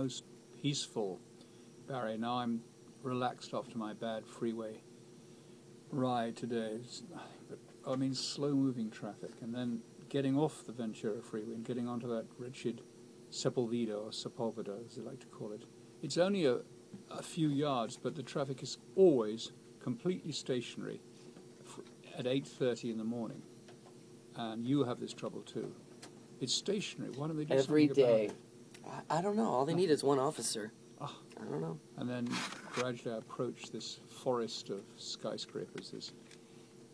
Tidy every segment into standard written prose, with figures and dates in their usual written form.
most peaceful, Barry. Now I'm relaxed after my bad freeway ride today. I mean, slow-moving traffic, and then getting off the Ventura Freeway and getting onto that wretched Sepulveda, or Sepulveda, as they like to call it. It's only a few yards, but the traffic is always completely stationary at 8:30 in the morning. And you have this trouble too. It's stationary. Why don't they do every something day? about it? I don't know. All they need is one officer. Ah. I don't know. And then gradually I approach this forest of skyscrapers,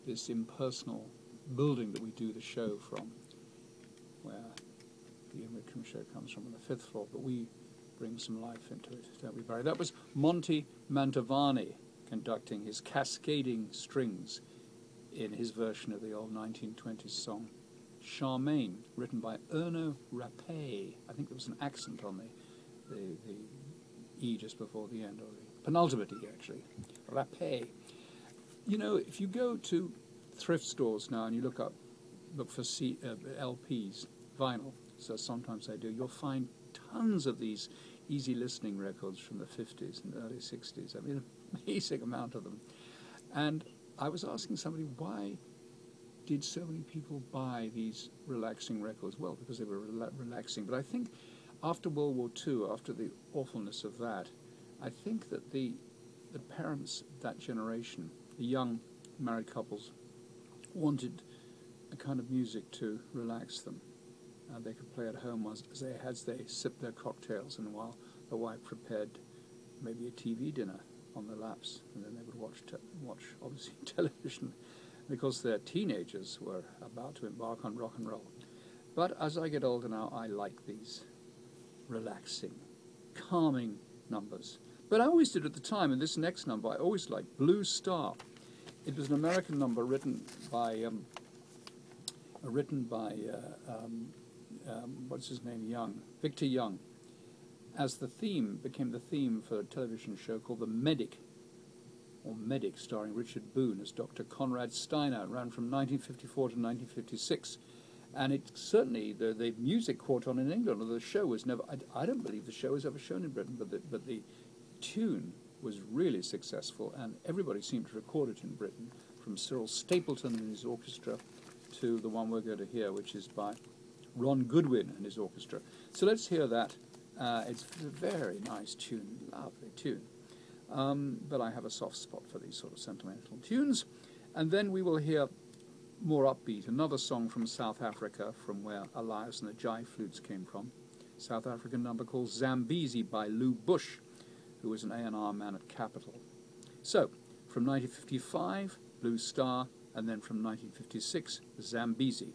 this impersonal building that we do the show from, where the Ian Whitcomb show comes from on the 5th floor, but we bring some life into it, don't we, Barry? That was Monty Mantovani conducting his cascading strings in his version of the old 1920s song Charmaine, written by Erno Rapé. I think there was an accent on the E just before the end, or the penultimate E, actually. Rapé. You know, if you go to thrift stores now and you look for LPs, vinyl, so sometimes I do, you'll find tons of these easy listening records from the 50s and early 60s. I mean, an amazing amount of them. And I was asking somebody, why did so many people buy these relaxing records? Well, because they were relaxing. But I think after World War II, after the awfulness of that, I think that the parents, that generation, the young married couples, wanted a kind of music to relax them. They could play at home as they sipped their cocktails, and while the wife prepared maybe a TV dinner on their laps, and then they would watch obviously television, because their teenagers were about to embark on rock and roll. But as I get older now, I like these relaxing, calming numbers. But I always did at the time, and this next number I always liked, Blue Star. It was an American number written by what's his name, Victor Young, as became the theme for a television show called The Medic, starring Richard Boone as Dr. Conrad Steiner. It ran from 1954 to 1956. And it certainly, the music caught on in England, although the show was never, I don't believe the show was ever shown in Britain, but the tune was really successful, and everybody seemed to record it in Britain, from Cyril Stapleton and his orchestra to the one we're going to hear, which is by Ron Goodwin and his orchestra. So let's hear that. It's a very nice tune, lovely tune. But I have a soft spot for these sort of sentimental tunes. And then we will hear more upbeat, another song from South Africa, from where Elias and the Jive Flutes came from. South African number called Zambezi by Lou Bush, who was an A&R man at Capitol. So, from 1955, Blue Star, and then from 1956, Zambezi.